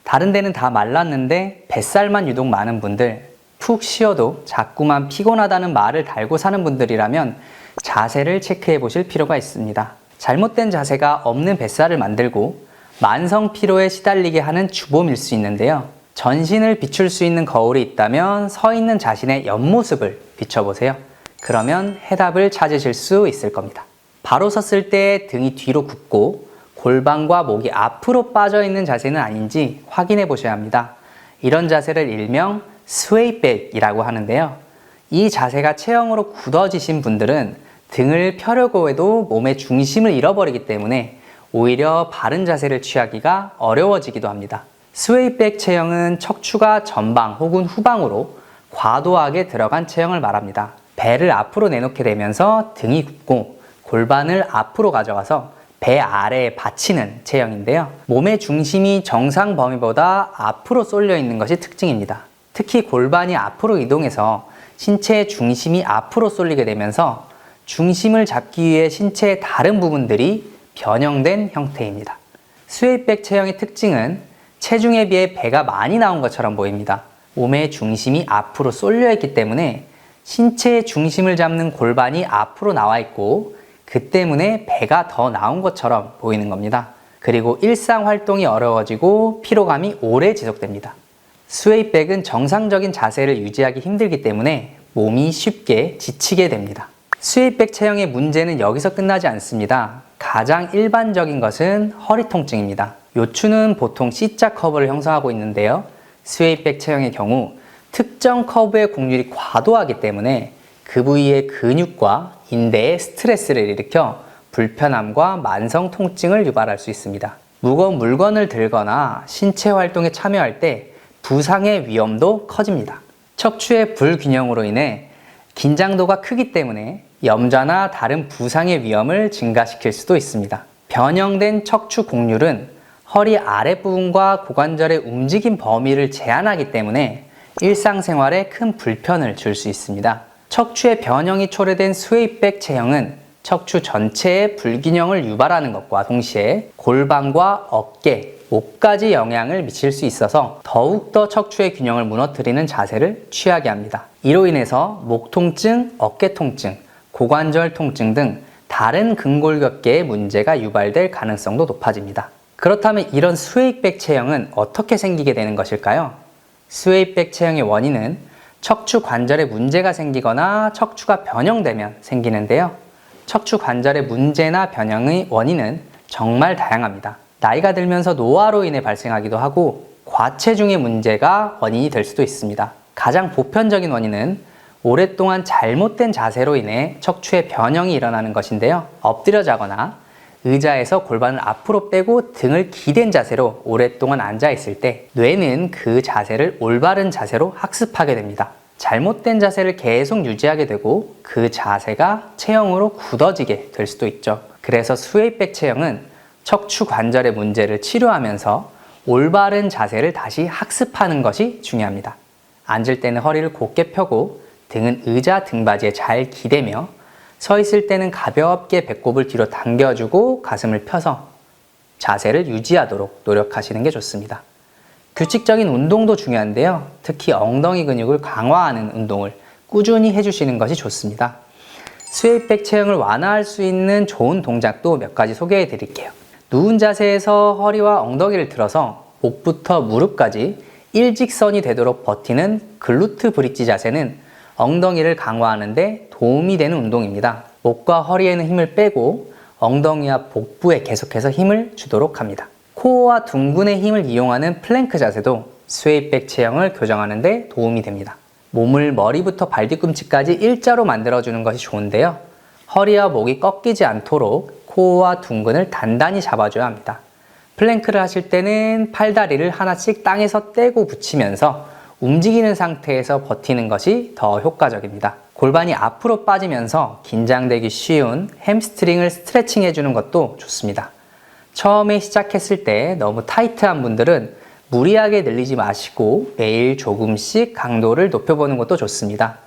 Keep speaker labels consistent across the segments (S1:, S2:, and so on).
S1: 다른 데는 다 말랐는데 뱃살만 유독 많은 분들, 푹 쉬어도 자꾸만 피곤하다는 말을 달고 사는 분들이라면 자세를 체크해 보실 필요가 있습니다. 잘못된 자세가 없는 뱃살을 만들고 만성 피로에 시달리게 하는 주범일 수 있는데요. 전신을 비출 수 있는 거울이 있다면 서 있는 자신의 옆모습을 비춰보세요. 그러면 해답을 찾으실 수 있을 겁니다. 바로 섰을 때 등이 뒤로 굽고 골반과 목이 앞으로 빠져 있는 자세는 아닌지 확인해 보셔야 합니다. 이런 자세를 일명 스웨이백이라고 하는데요. 이 자세가 체형으로 굳어지신 분들은 등을 펴려고 해도 몸의 중심을 잃어버리기 때문에 오히려 바른 자세를 취하기가 어려워지기도 합니다. 스웨이백 체형은 척추가 전방 혹은 후방으로 과도하게 들어간 체형을 말합니다. 배를 앞으로 내놓게 되면서 등이 굽고 골반을 앞으로 가져가서 배 아래에 받치는 체형인데요. 몸의 중심이 정상 범위보다 앞으로 쏠려 있는 것이 특징입니다. 특히 골반이 앞으로 이동해서 신체의 중심이 앞으로 쏠리게 되면서 중심을 잡기 위해 신체의 다른 부분들이 변형된 형태입니다. 스웨이백 체형의 특징은 체중에 비해 배가 많이 나온 것처럼 보입니다. 몸의 중심이 앞으로 쏠려 있기 때문에 신체의 중심을 잡는 골반이 앞으로 나와 있고 그 때문에 배가 더 나온 것처럼 보이는 겁니다. 그리고 일상 활동이 어려워지고 피로감이 오래 지속됩니다. 스웨이백은 정상적인 자세를 유지하기 힘들기 때문에 몸이 쉽게 지치게 됩니다. 스웨이백 체형의 문제는 여기서 끝나지 않습니다. 가장 일반적인 것은 허리 통증입니다. 요추는 보통 C자 커브를 형성하고 있는데요. 스웨이백 체형의 경우 특정 커브의 곡률이 과도하기 때문에 그 부위의 근육과 인대에 스트레스를 일으켜 불편함과 만성 통증을 유발할 수 있습니다. 무거운 물건을 들거나 신체 활동에 참여할 때 부상의 위험도 커집니다. 척추의 불균형으로 인해 긴장도가 크기 때문에 염좌나 다른 부상의 위험을 증가시킬 수도 있습니다. 변형된 척추 곡률은 허리 아랫부분과 고관절의 움직임 범위를 제한하기 때문에 일상생활에 큰 불편을 줄 수 있습니다. 척추의 변형이 초래된 스웨이백 체형은 척추 전체의 불균형을 유발하는 것과 동시에 골반과 어깨, 목까지 영향을 미칠 수 있어서 더욱더 척추의 균형을 무너뜨리는 자세를 취하게 합니다. 이로 인해서 목 통증, 어깨 통증, 고관절 통증 등 다른 근골격계에 문제가 유발될 가능성도 높아집니다. 그렇다면 이런 스웨이백 체형은 어떻게 생기게 되는 것일까요? 스웨이백 체형의 원인은 척추 관절에 문제가 생기거나 척추가 변형되면 생기는데요. 척추 관절의 문제나 변형의 원인은 정말 다양합니다. 나이가 들면서 노화로 인해 발생하기도 하고 과체중의 문제가 원인이 될 수도 있습니다. 가장 보편적인 원인은 오랫동안 잘못된 자세로 인해 척추의 변형이 일어나는 것인데요. 엎드려 자거나 의자에서 골반을 앞으로 빼고 등을 기댄 자세로 오랫동안 앉아 있을 때 뇌는 그 자세를 올바른 자세로 학습하게 됩니다. 잘못된 자세를 계속 유지하게 되고 그 자세가 체형으로 굳어지게 될 수도 있죠. 그래서 스웨이백 체형은 척추 관절의 문제를 치료하면서 올바른 자세를 다시 학습하는 것이 중요합니다. 앉을 때는 허리를 곧게 펴고 등은 의자 등받이에 잘 기대며 서 있을 때는 가볍게 배꼽을 뒤로 당겨주고 가슴을 펴서 자세를 유지하도록 노력하시는 게 좋습니다. 규칙적인 운동도 중요한데요. 특히 엉덩이 근육을 강화하는 운동을 꾸준히 해주시는 것이 좋습니다. 스웨이백 체형을 완화할 수 있는 좋은 동작도 몇 가지 소개해 드릴게요. 누운 자세에서 허리와 엉덩이를 들어서 목부터 무릎까지 일직선이 되도록 버티는 글루트 브릿지 자세는 엉덩이를 강화하는 데 도움이 되는 운동입니다. 목과 허리에는 힘을 빼고 엉덩이와 복부에 계속해서 힘을 주도록 합니다. 코어와 둥근의 힘을 이용하는 플랭크 자세도 스웨이백 체형을 교정하는 데 도움이 됩니다. 몸을 머리부터 발뒤꿈치까지 일자로 만들어주는 것이 좋은데요. 허리와 목이 꺾이지 않도록 코어와 둥근을 단단히 잡아줘야 합니다. 플랭크를 하실 때는 팔다리를 하나씩 땅에서 떼고 붙이면서 움직이는 상태에서 버티는 것이 더 효과적입니다. 골반이 앞으로 빠지면서 긴장되기 쉬운 햄스트링을 스트레칭 해주는 것도 좋습니다. 처음에 시작했을 때 너무 타이트한 분들은 무리하게 늘리지 마시고 매일 조금씩 강도를 높여보는 것도 좋습니다.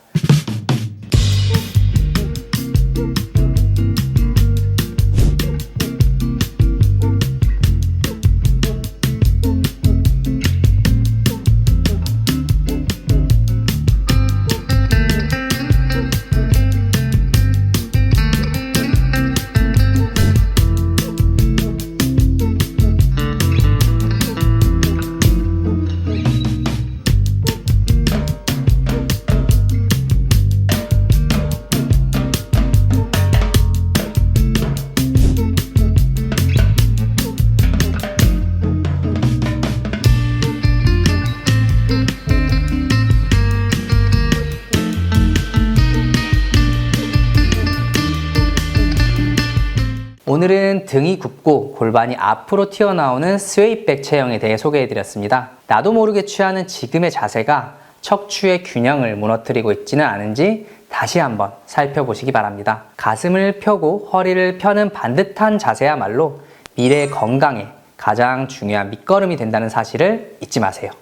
S1: 오늘은 등이 굽고 골반이 앞으로 튀어나오는 스웨이백 체형에 대해 소개해드렸습니다. 나도 모르게 취하는 지금의 자세가 척추의 균형을 무너뜨리고 있지는 않은지 다시 한번 살펴보시기 바랍니다. 가슴을 펴고 허리를 펴는 반듯한 자세야말로 미래의 건강에 가장 중요한 밑거름이 된다는 사실을 잊지 마세요.